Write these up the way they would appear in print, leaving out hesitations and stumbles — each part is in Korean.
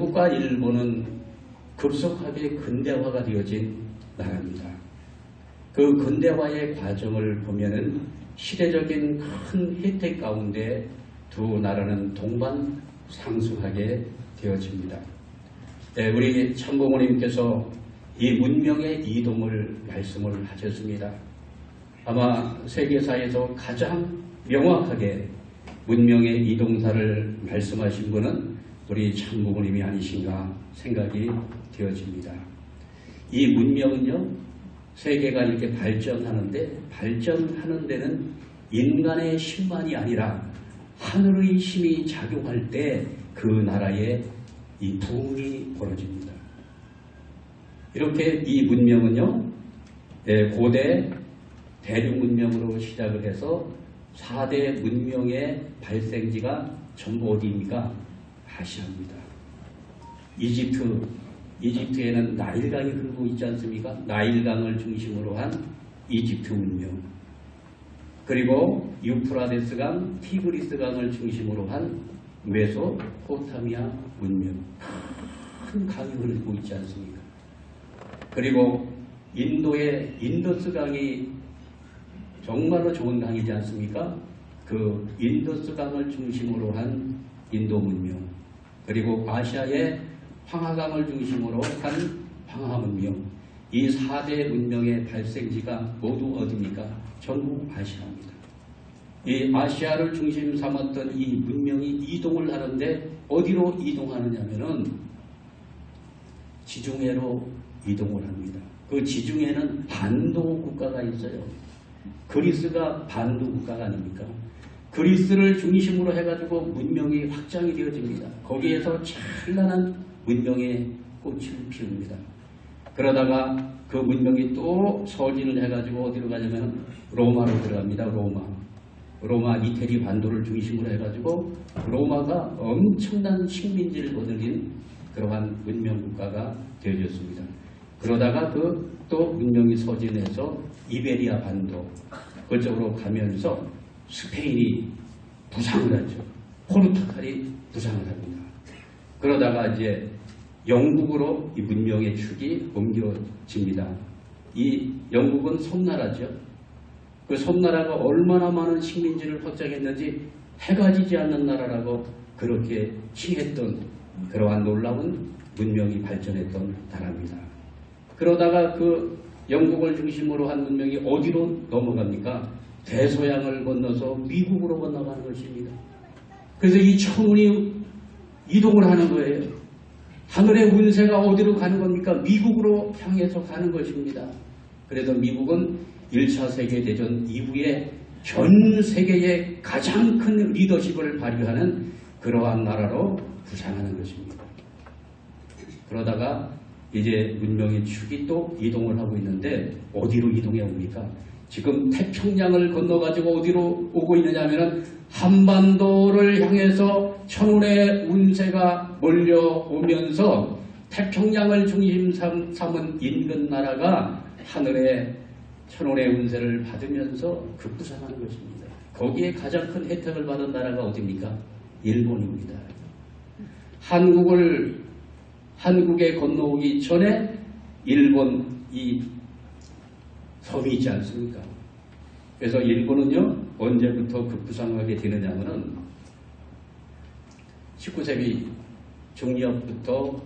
한국과 일본은 급속하게 근대화가 되어진 나라입니다. 그 근대화의 과정을 보면은 시대적인 큰 혜택 가운데 두 나라는 동반 상승하게 되어집니다. 네, 우리 참고모님께서 이 문명의 이동을 말씀을 하셨습니다. 아마 세계사에서 가장 명확하게 문명의 이동사를 말씀하신 분은 우리 참고모님이 아니신가 생각이 되어집니다. 이 문명은요, 세계가 이렇게 발전하는 데는 인간의 힘만이 아니라 하늘의 힘이 작용할 때 그 나라에 이 부흥이 벌어집니다. 이렇게 이 문명은요, 고대 대륙문명으로 시작을 해서 4대 문명의 발생지가 전부 어디입니까? 아시아입니다. 이집트에는 나일강이 흐르고 있지 않습니까? 나일강을 중심으로 한 이집트 문명, 그리고 유프라데스강, 티그리스강을 중심으로 한 메소포타미아 문명, 큰 강이 흐르고 있지 않습니까? 그리고 인도의 인더스강이 정말로 좋은 강이지 않습니까? 그 인더스강을 중심으로 한 인도 문명, 그리고 아시아의 황하강을 중심으로 한 황하 문명, 이 4대 문명의 발생지가 모두 어디입니까? 전부 아시아입니다. 이 아시아를 중심 삼았던 이 문명이 이동을 하는데 어디로 이동하느냐면은 지중해로 이동을 합니다. 그 지중해는 반도 국가가 있어요. 그리스가 반도 국가가 아닙니까? 그리스를 중심으로 해가지고 문명이 확장이 되어집니다. 거기에서 찬란한 문명의 꽃을 피웁니다. 그러다가 그 문명이 또 서진을 해가지고 어디로 가냐면 로마로 들어갑니다. 로마 이태리 반도를 중심으로 해가지고 로마가 엄청난 식민지를 거느린 그러한 문명 국가가 되어졌습니다. 그러다가 또 문명이 서진해서 이베리아 반도 그쪽으로 가면서 스페인이 부상을 하죠. 포르투갈이 부상을 합니다. 그러다가 이제 영국으로 이 문명의 축이 옮겨집니다. 이 영국은 섬나라죠. 그 섬나라가 얼마나 많은 식민지를 확장했는지 해가 지지 않는 나라라고 그렇게 칭했던 그러한 놀라운 문명이 발전했던 나라입니다. 그러다가 그 영국을 중심으로 한 문명이 어디로 넘어갑니까? 대서양을 건너서 미국으로 건너가는 것입니다. 그래서 이 천운이 이동을 하는 거예요. 하늘의 운세가 어디로 가는 겁니까? 미국으로 향해서 가는 것입니다. 그래서 미국은 1차 세계대전 이후에 전 세계의 가장 큰 리더십을 발휘하는 그러한 나라로 부상하는 것입니다. 그러다가 이제 문명의 축이 또 이동을 하고 있는데 어디로 이동해 옵니까? 지금 태평양을 건너가지고 어디로 오고 있느냐 하면 한반도를 향해서 천운의 운세가 몰려오면서 태평양을 중심 삼은 인근 나라가 하늘의 천운의 운세를 받으면서 급부상하는 것입니다. 거기에 가장 큰 혜택을 받은 나라가 어디입니까? 일본입니다. 한국에 건너오기 전에 일본 이 섬이 있지 않습니까? 그래서 일본은요, 언제부터 급부상하게 되느냐면은 19세기 중葉부터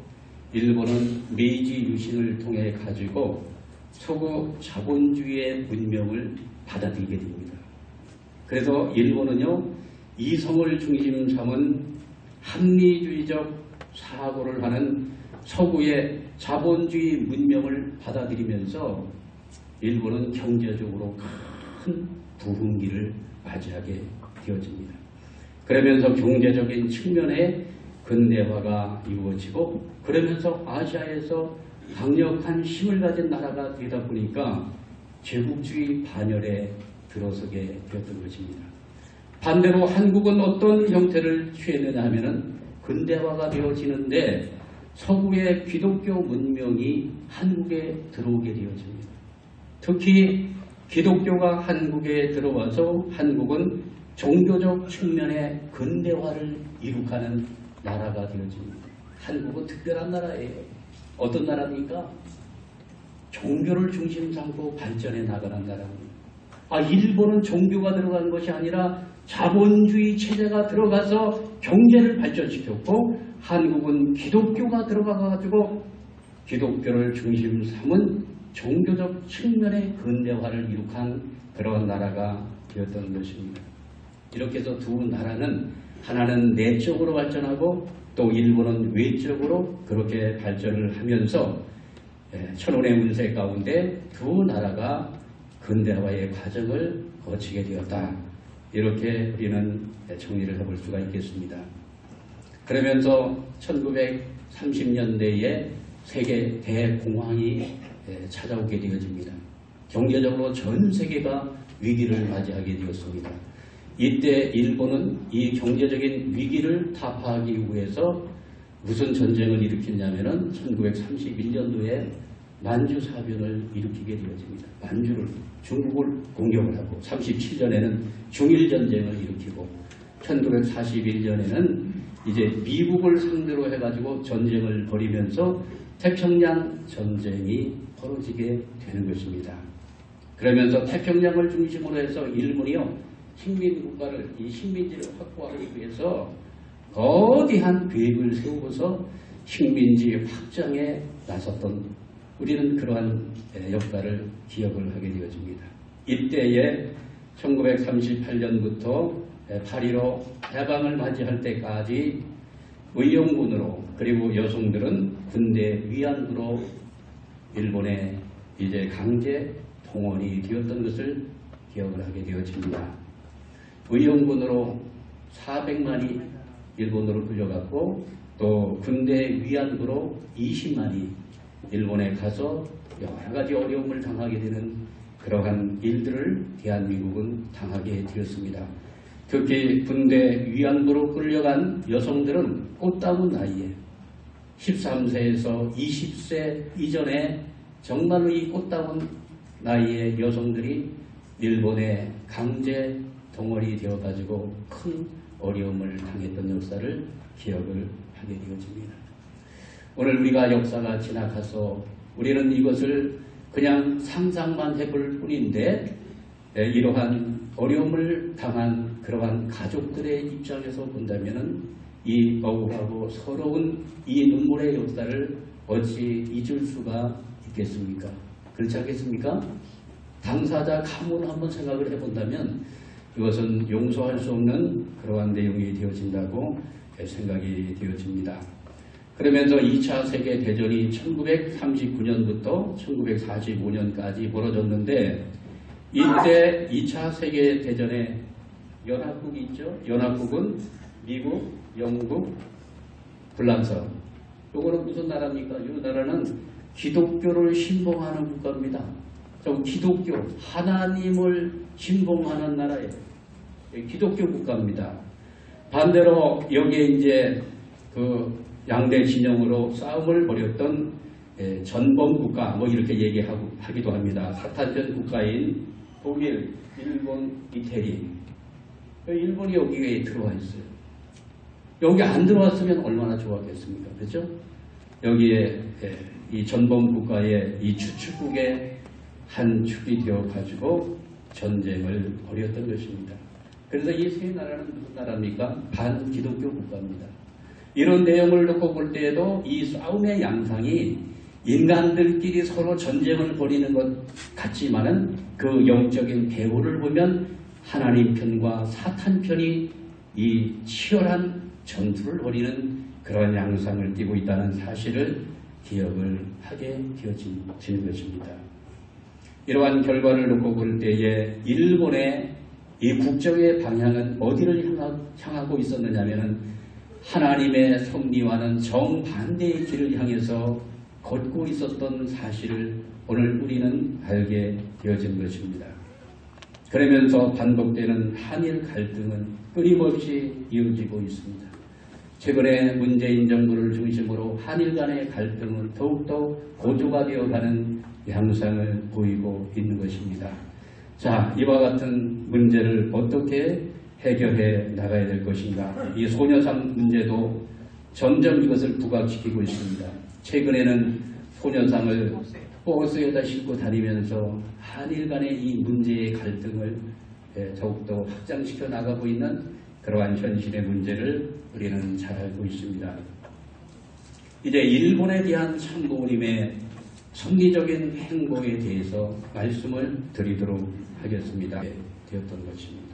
일본은 메이지 유신을 통해 가지고 서구 자본주의의 문명을 받아들이게 됩니다. 그래서 일본은요, 이성을 중심 삼은 합리주의적 사고를 하는 서구의 자본주의 문명을 받아들이면서 일본은 경제적으로 큰 부흥기를 맞이하게 되어집니다. 그러면서 경제적인 측면에 근대화가 이루어지고 그러면서 아시아에서 강력한 힘을 가진 나라가 되다 보니까 제국주의 반열에 들어서게 되었던 것입니다. 반대로 한국은 어떤 형태를 취했느냐 하면은 근대화가 되어지는데 서구의 기독교 문명이 한국에 들어오게 되어집니다. 특히 기독교가 한국에 들어와서 한국은 종교적 측면의 근대화를 이룩하는 나라가 되어집니다. 한국은 특별한 나라예요. 어떤 나라입니까? 종교를 중심 삼고 발전해 나가는 나라입니다. 일본은 종교가 들어간 것이 아니라 자본주의 체제가 들어가서 경제를 발전시켰고, 한국은 기독교가 들어가가지고 기독교를 중심 삼은 종교적 측면의 근대화를 이룩한 그런 나라가 되었던 것입니다. 이렇게 해서 두 나라는 하나는 내적으로 발전하고 또 일본은 외적으로 그렇게 발전을 하면서 천원의 운세 가운데 두 나라가 근대화의 과정을 거치게 되었다. 이렇게 우리는 정리를 해볼 수가 있겠습니다. 그러면서 1930년대에 세계 대공황이 찾아오게 되어집니다. 경제적으로 전 세계가 위기를 맞이하게 되었습니다. 이때 일본은 이 경제적인 위기를 타파하기 위해서 무슨 전쟁을 일으켰냐면은 1931년도에 만주사변을 일으키게 되어집니다. 만주를 중국을 공격을 하고 37년에는 중일전쟁을 일으키고 1941년에는 이제 미국을 상대로 해가지고 전쟁을 벌이면서 태평양 전쟁이 벌어지게 되는 것입니다. 그러면서 태평양을 중심으로 해서 일본이요 식민국가를 이 식민지를 확보하기 위해서 거대한 계획을 세우고서 식민지 확장에 나섰던 우리는 그러한 역사를 기억을 하게 되어집니다. 이때에 1938년부터 8.15 해방을 맞이할 때까지 의용군으로 그리고 여성들은 군대 위안부로 일본에 이제 강제 동원이 되었던 것을 기억을 하게 되어집니다. 의용군으로 400만이 일본으로 끌려갔고 또 군대 위안부로 20만이 일본에 가서 여러 가지 어려움을 당하게 되는 그러한 일들을 대한민국은 당하게 되었습니다. 특히 군대 위안부로 끌려간 여성들은 꽃다운 나이에 13세에서 20세 이전에 정말로 이 꽃다운 나이의 여성들이 일본에 강제 동원이 되어가지고 큰 어려움을 당했던 역사를 기억을 하게 되어집니다. 오늘 우리가 역사가 지나가서 우리는 이것을 그냥 상상만 해볼 뿐인데 이러한 어려움을 당한 그러한 가족들의 입장에서 본다면 이 억울하고 서러운 이 눈물의 역사를 어찌 잊을 수가 있겠습니까? 그렇지 않겠습니까? 당사자 가문을 한번 생각을 해본다면 이것은 용서할 수 없는 그러한 내용이 되어진다고 생각이 되어집니다. 그러면서 2차 세계대전이 1939년부터 1945년까지 벌어졌는데 이때 2차 세계대전에 연합국이 있죠. 연합국은 미국, 영국, 프랑스. 이거는 무슨 나라입니까? 이 나라는 기독교를 신봉하는 국가입니다. 기독교, 하나님을 신봉하는 나라예요. 기독교 국가입니다. 반대로 여기에 이제 그 양대 진영으로 싸움을 벌였던 전범 국가 뭐 이렇게 얘기하기도 합니다. 사탄전 국가인 독일, 일본, 이태리. 일본이 여기에 들어와 있어요. 여기 안 들어왔으면 얼마나 좋았겠습니까? 그렇죠? 여기에 이 전범 국가의 이 주축국의 한 축이 되어 가지고 전쟁을 벌였던 것입니다. 그래서 이 세 나라는 무슨 나라입니까? 반기독교 국가입니다. 이런 내용을 놓고 볼 때에도 이 싸움의 양상이 인간들끼리 서로 전쟁을 벌이는 것 같지만은 그 영적인 배후를 보면 하나님 편과 사탄 편이 이 치열한 전투를 벌이는 그런 양상을 띠고 있다는 사실을 기억을 하게 되어지는 것입니다. 이러한 결과를 놓고 볼 때에 일본의 이 국정의 방향은 어디를 향하고 있었느냐면은 하나님의 섭리와는 정반대의 길을 향해서 걷고 있었던 사실을 오늘 우리는 알게 되어진 것입니다. 그러면서 반복되는 한일 갈등은 끊임없이 이어지고 있습니다. 최근에 문재인 정부를 중심으로 한일 간의 갈등은 더욱더 고조가 되어가는 양상을 보이고 있는 것입니다. 자, 이와 같은 문제를 어떻게 해결해 나가야 될 것인가. 이 소녀상 문제도 점점 이것을 부각시키고 있습니다. 최근에는 소녀상을 버스에다 싣고 다니면서 한일 간의 이 문제의 갈등을 더욱더 확장시켜 나가고 있는 그러한 현실의 문제를 우리는 잘 알고 있습니다. 이제 일본에 대한 참부모님의 섭리적인 행보에 대해서 말씀을 드리도록 하겠습니다. 되었던 것입니다.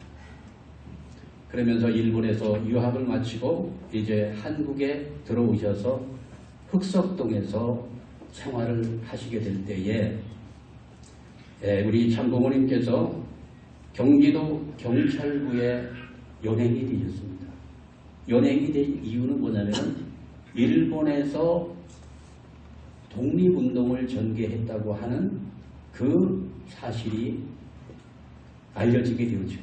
그러면서 일본에서 유학을 마치고 이제 한국에 들어오셔서 흑석동에서 생활을 하시게 될 때에 우리 참부모님께서 경기도 경찰부에 연행이 되셨습니다. 연행이 된 이유는 뭐냐면 일본에서 독립운동을 전개했다고 하는 그 사실이 알려지게 되었죠.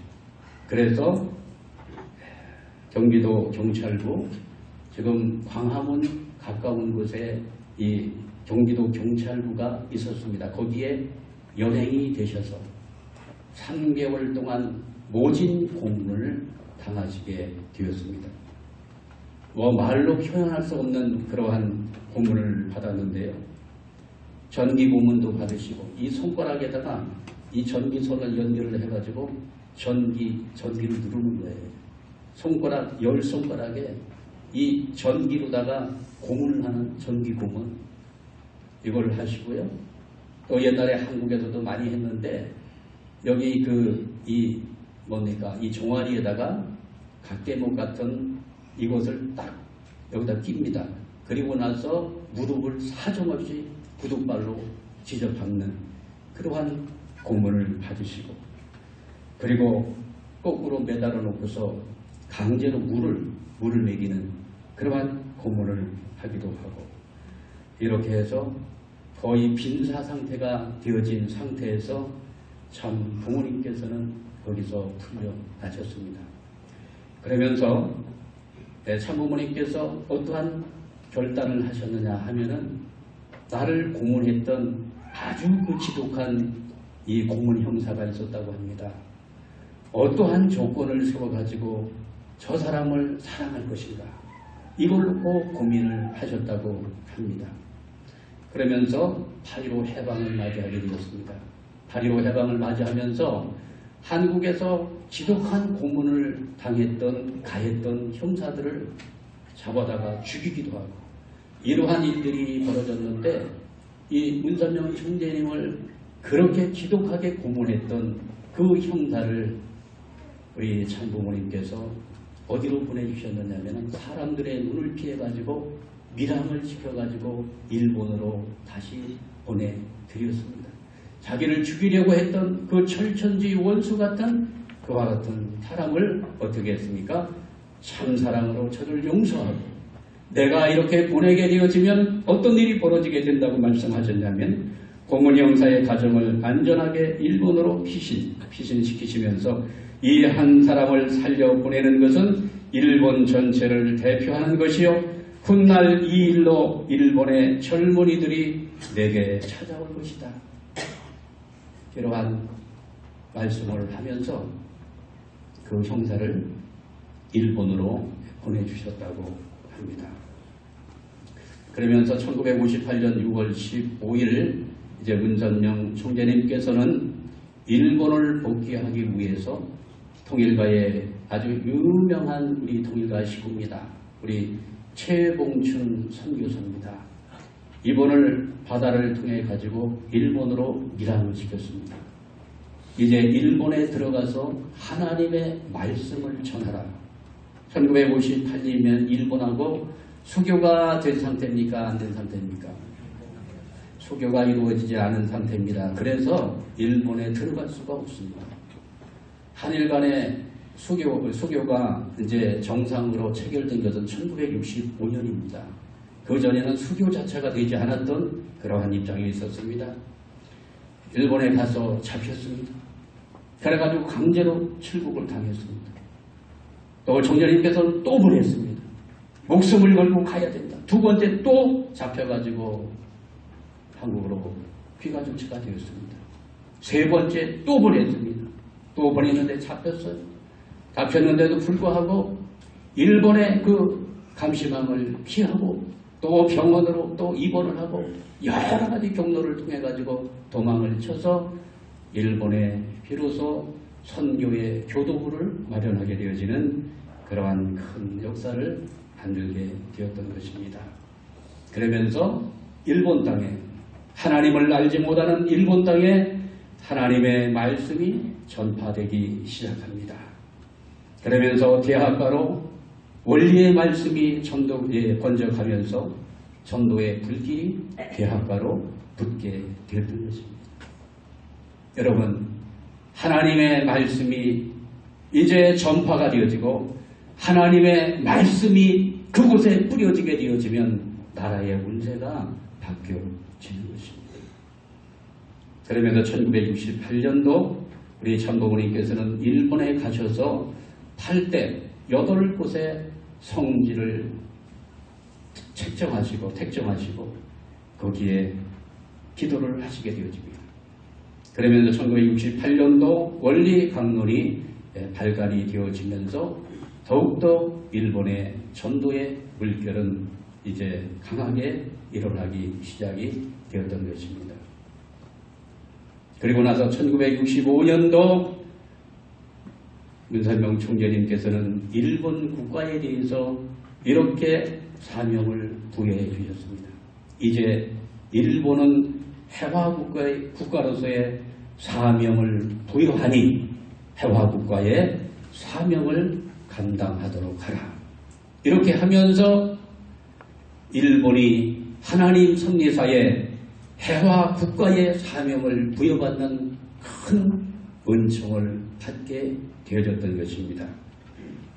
그래서 경기도 경찰부, 지금 광화문 가까운 곳에 이 경기도 경찰부가 있었습니다. 거기에 연행이 되셔서 3개월 동안 모진 고문을 당하시게 되었습니다. 말로 표현할 수 없는 그러한 고문을 받았는데요. 전기 고문도 받으시고 이 손가락에다가 이 전기선을 연결을 해가지고 전기를 누르는 거예요. 손가락 10손가락에 이 전기로다가 고문을 하는 전기 고문, 이걸 하시고요. 또 옛날에 한국에서도 많이 했는데 여기 이 종아리에다가 각대목 같은 이것을 딱 여기다 낍니다. 그리고 나서 무릎을 사정없이 구둣발로 지져박는 그러한 고문을 받으시고, 그리고 거꾸로 매달아 놓고서 강제로 물을 먹이는 그러한 고문을 하기도 하고, 이렇게 해서 거의 빈사 상태가 되어진 상태에서 참 부모님께서는 거기서 풀려나셨습니다. 그러면서 참부모님께서 어떠한 결단을 하셨느냐 하면은 나를 고문했던 아주 지독한 이 고문 형사가 있었다고 합니다. 어떠한 조건을 세워가지고 저 사람을 사랑할 것인가, 이걸 놓고 고민을 하셨다고 합니다. 그러면서 8.15 해방을 맞이하게 되었습니다. 8.15 해방을 맞이하면서 한국에서 지독한 고문을 가했던 형사들을 잡아다가 죽이기도 하고, 이러한 일들이 벌어졌는데 이 문선명 형제님을 그렇게 지독하게 고문했던 그 형사를 우리 참부모님께서 어디로 보내주셨느냐면 사람들의 눈을 피해가지고 밀항을 시켜가지고 일본으로 다시 보내드렸습니다. 자기를 죽이려고 했던 그 철천지 원수 같은 그와 같은 사람을 어떻게 했습니까? 참사랑으로 저를 용서하고, 내가 이렇게 보내게 되어지면 어떤 일이 벌어지게 된다고 말씀하셨냐면 고문 형사의 가정을 안전하게 일본으로 피신시키시면서 이 한 사람을 살려보내는 것은 일본 전체를 대표하는 것이요, 훗날 이 일로 일본의 젊은이들이 내게 찾아올 것이다. 이러한 말씀을 하면서 그 형사를 일본으로 보내주셨다고 합니다. 그러면서 1958년 6월 15일 이제 문선명 총재님께서는 일본을 복귀하기 위해서 통일가의 아주 유명한 우리 통일가 식구입니다. 우리 최봉춘 선교사입니다. 이분을 바다를 통해 가지고 일본으로 밀항을 시켰습니다. 이제 일본에 들어가서 하나님의 말씀을 전하라. 1958년이면 일본하고 수교가 된 상태입니까? 안 된 상태입니까? 수교가 이루어지지 않은 상태입니다. 그래서 일본에 들어갈 수가 없습니다. 한일 간의 수교가 이제 정상으로 체결된 것은 1965년입니다. 그 전에는 수교 자체가 되지 않았던 그러한 입장에 있었습니다. 일본에 가서 잡혔습니다. 그래가지고 강제로 출국을 당했습니다. 또 총재님께서는 또 보냈습니다. 목숨을 걸고 가야 된다. 두 번째 또 잡혀가지고 한국으로 귀가 조치가 되었습니다. 세 번째 또 보냈습니다. 또 보냈는데 잡혔어요. 잡혔는데도 불구하고 일본의 그 감시망을 피하고 또 병원으로 또 입원을 하고 여러 가지 경로를 통해 가지고 도망을 쳐서 일본에 비로소 선교의 교도부를 마련하게 되어지는 그러한 큰 역사를 만들게 되었던 것입니다. 그러면서 일본 땅에 하나님을 알지 못하는 일본 땅에 하나님의 말씀이 전파되기 시작합니다. 그러면서 대학가로 원리의 말씀이 전도에 번져가면서 전도의 불길이 대학가로 붙게 되었던 것입니다. 여러분, 하나님의 말씀이 이제 전파가 되어지고 하나님의 말씀이 그곳에 뿌려지게 되어지면 나라의 운세가 바뀌어지는 것입니다. 그러면서 1968년도 우리 참고모님께서는 일본에 가셔서 8대 8곳의 성지를 택정하시고 거기에 기도를 하시게 되어집니다. 그러면서 1968년도 원리 강론이 발간이 되어지면서 더욱더 일본의 전도의 물결은 이제 강하게 일어나기 시작이 되었던 것입니다. 그리고 나서 1965년도 문선명 총재님께서는 일본 국가에 대해서 이렇게 사명을 부여해 주셨습니다. 이제 일본은 해화국가로서의 사명을 부여하니 해화국가의 사명을 감당하도록 하라. 이렇게 하면서 일본이 하나님 섭리사에 해화국가의 사명을 부여받는 큰 은총을 받게 되어졌던 것입니다.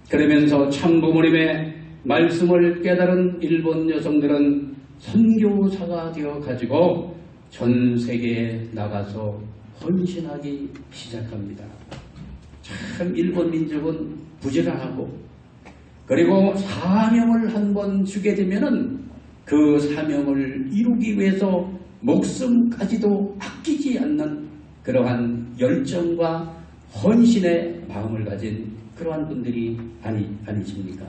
그러면서 참부모님의 말씀을 깨달은 일본 여성들은 선교사가 되어가지고 전 세계에 나가서 헌신하기 시작합니다. 참 일본 민족은 부지런하고 그리고 사명을 한번 주게 되면은 그 사명을 이루기 위해서 목숨까지도 아끼지 않는 그러한 열정과 헌신의 마음을 가진 그러한 분들이 아니십니까?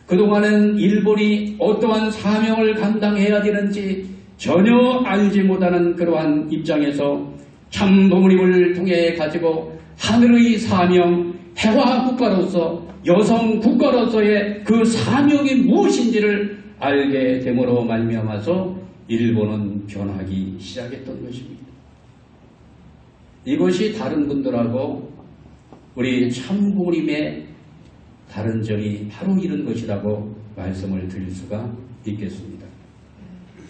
그동안은 일본이 어떠한 사명을 감당해야 되는지 전혀 알지 못하는 그러한 입장에서 참부모님을 통해 가지고 하늘의 사명, 해화국가로서 여성국가로서의 그 사명이 무엇인지를 알게 됨으로 말미암아서 일본은 변하기 시작했던 것입니다. 이것이 다른 분들하고 우리 참부모님의 다른 점이 바로 이런 것이라고 말씀을 드릴 수가 있겠습니다.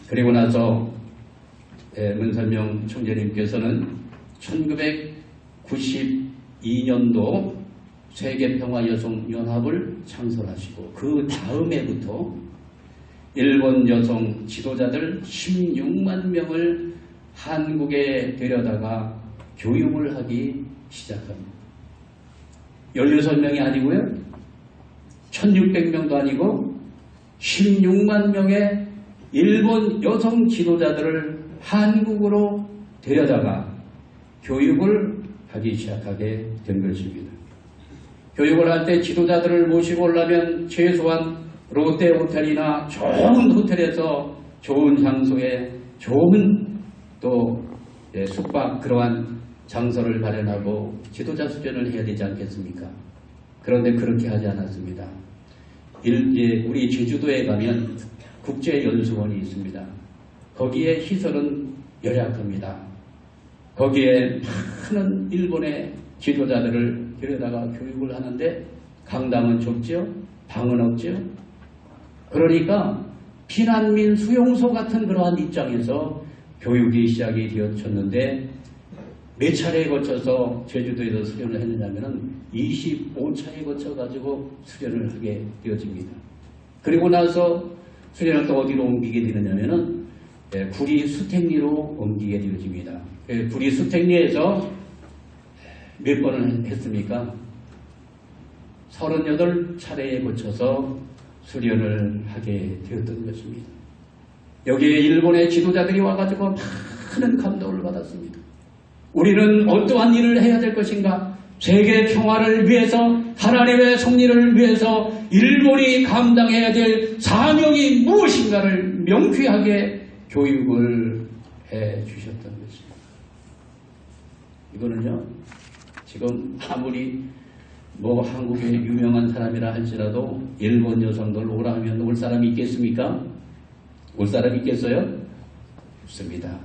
그리고 나서 문선명 총재님께서는 1992년도 세계평화여성연합을 창설하시고 그 다음해부터 일본 여성 지도자들 16만 명을 한국에 데려다가 교육을 하기 시작합니다. 16명이 아니고요. 1600명도 아니고 16만 명의 일본 여성 지도자들을 한국으로 데려다가 교육을 하기 시작하게 된 것입니다. 교육을 할 때 지도자들을 모시고 오려면 최소한 롯데 호텔이나 좋은 호텔에서 좋은 장소에 좋은 또 숙박 그러한 장소를 마련하고 지도자 수련을 해야 되지 않겠습니까? 그런데 그렇게 하지 않았습니다. 우리 제주도에 가면 국제연수원이 있습니다. 거기에 시설은 열악합니다. 거기에 많은 일본의 지도자들을 데려다가 교육을 하는데 강당은 좁죠? 방은 없죠? 그러니까 피난민 수용소 같은 그러한 입장에서 교육이 시작이 되어졌는데 몇 차례에 거쳐서 제주도에서 수련을 했느냐면 25차에 거쳐가지고 수련을 하게 되어집니다. 그리고 나서 수련을 또 어디로 옮기게 되느냐면 구리 수택리로 옮기게 되어집니다. 구리 수택리에서 몇 번을 했습니까? 38차례에 거쳐서 수련을 하게 되었던 것입니다. 여기에 일본의 지도자들이 와가지고 많은 감동을 받았습니다. 우리는 어떠한 일을 해야 될 것인가? 세계 평화를 위해서, 하나님의 섭리를 위해서 일본이 감당해야 될 사명이 무엇인가를 명쾌하게 교육을 해 주셨던 것입니다. 이거는요, 지금 아무리 한국의 유명한 사람이라 할지라도 일본 여성들 오라 하면 올 사람이 있겠습니까? 올 사람이 있겠어요? 없습니다.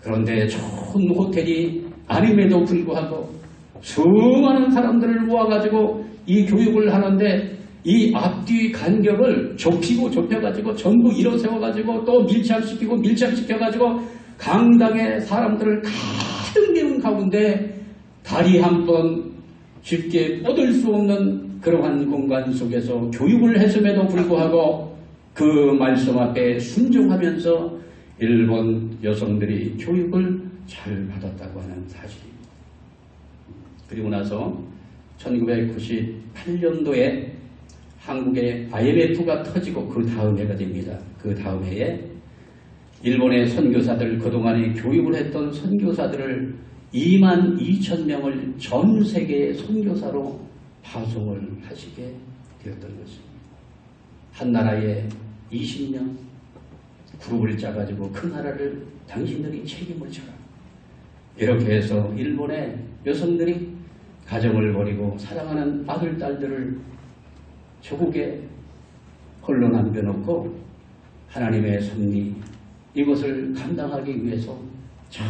그런데 좋은 호텔이 아님에도 불구하고 수많은 사람들을 모아가지고 이 교육을 하는데 이 앞뒤 간격을 좁혀가지고 전부 일어세워가지고 또 밀착시켜가지고 강당에 사람들을 가득 메운 가운데 다리 한 번 쉽게 뻗을 수 없는 그러한 공간 속에서 교육을 했음에도 불구하고 그 말씀 앞에 순종하면서 일본 여성들이 교육을 잘 받았다고 하는 사실입니다. 그리고 나서 1998년도에 한국의 IMF가 터지고 그 다음 해가 됩니다. 그 다음 해에 일본의 선교사들, 그동안에 교육을 했던 선교사들을 22,000명을 전 세계의 선교사로 파송을 하시게 되었던 것입니다. 한 나라에 20년 그룹을 짜가지고 그 나라를 당신들이 책임을 져라. 이렇게 해서 일본의 여성들이 가정을 버리고 사랑하는 아들, 딸들을 조국에 홀로 남겨놓고 하나님의 섭리, 이것을 감당하기 위해서 전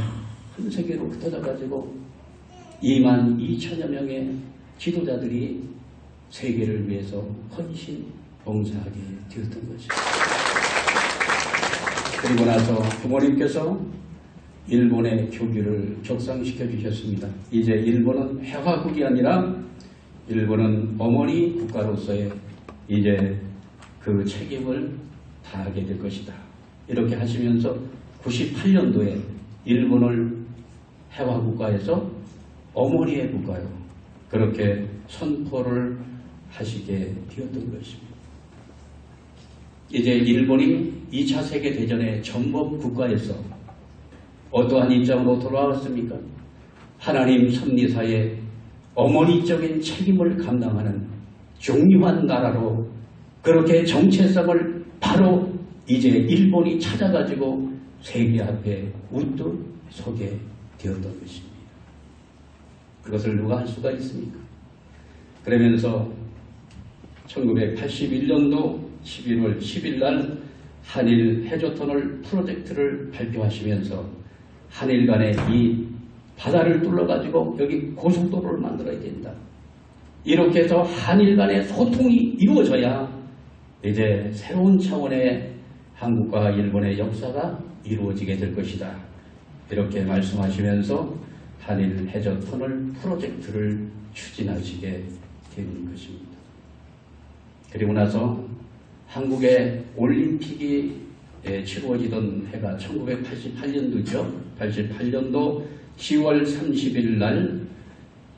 세계로 흩어져가지고 22,000여 명의 지도자들이 세계를 위해서 헌신, 봉사하게 되었던 것입니다. 그리고 나서 부모님께서 일본의 교규를 격상시켜 주셨습니다. 이제 일본은 해화국이 아니라 일본은 어머니 국가로서의 이제 그 책임을 다하게 될 것이다. 이렇게 하시면서 98년도에 일본을 해화국가에서 어머니의 국가요, 그렇게 선포를 하시게 되었던 것입니다. 이제 일본이 2차 세계대전의 전범 국가에서 어떠한 입장으로 돌아왔습니까? 하나님 섭리사의 어머니적인 책임을 감당하는 중요한 나라로 그렇게 정체성을 바로 이제 일본이 찾아가지고 세계 앞에 우뚝 서게 되었던 것입니다. 그것을 누가 할 수가 있습니까? 그러면서 1981년도 11월 10일 날 한일 해저터널 프로젝트를 발표하시면서 한일 간의 이 바다를 뚫어가지고 여기 고속도로를 만들어야 된다. 이렇게 해서 한일 간의 소통이 이루어져야 이제 새로운 차원의 한국과 일본의 역사가 이루어지게 될 것이다. 이렇게 말씀하시면서 한일 해저터널 프로젝트를 추진하시게 된 것입니다. 그리고 나서 한국의 올림픽이 치루어지던 해가 1988년도죠. 88년도 10월 30일 날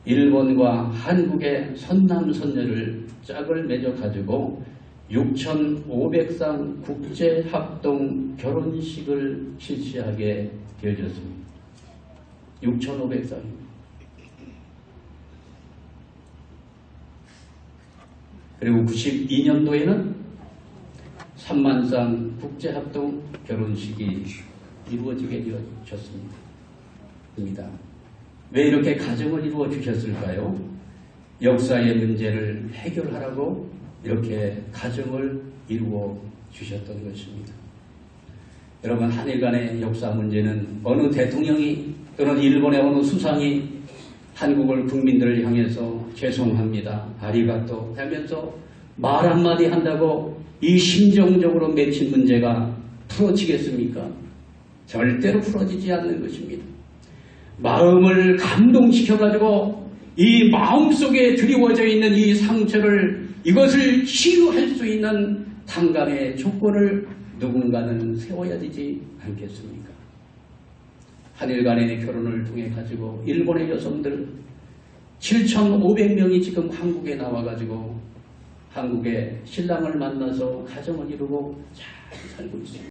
일본과 한국의 선남선녀를 짝을 맺어가지고 6,500상 국제합동 결혼식을 실시하게 되어졌습니다. 6,500상입니다. 그리고 92년도에는 30,000상 국제합동 결혼식이 이루어지게 되어졌습니다. 왜 이렇게 가정을 이루어 주셨을까요? 역사의 문제를 해결하라고 이렇게 가정을 이루어 주셨던 것입니다. 여러분, 한일 간의 역사 문제는 어느 대통령이 또는 일본의 어느 수상이 한국을 국민들을 향해서 죄송합니다, 아리가또 하면서 말 한마디 한다고 이 심정적으로 맺힌 문제가 풀어지겠습니까? 절대로 풀어지지 않는 것입니다. 마음을 감동시켜가지고 이 마음속에 드리워져 있는 이 상처를, 이것을 치유할 수 있는 당감의 조건을 누군가는 세워야 되지 않겠습니까? 한일 간의 결혼을 통해 가지고 일본의 여성들 7,500명이 지금 한국에 나와가지고 한국의 신랑을 만나서 가정을 이루고 잘 살고 있습니다.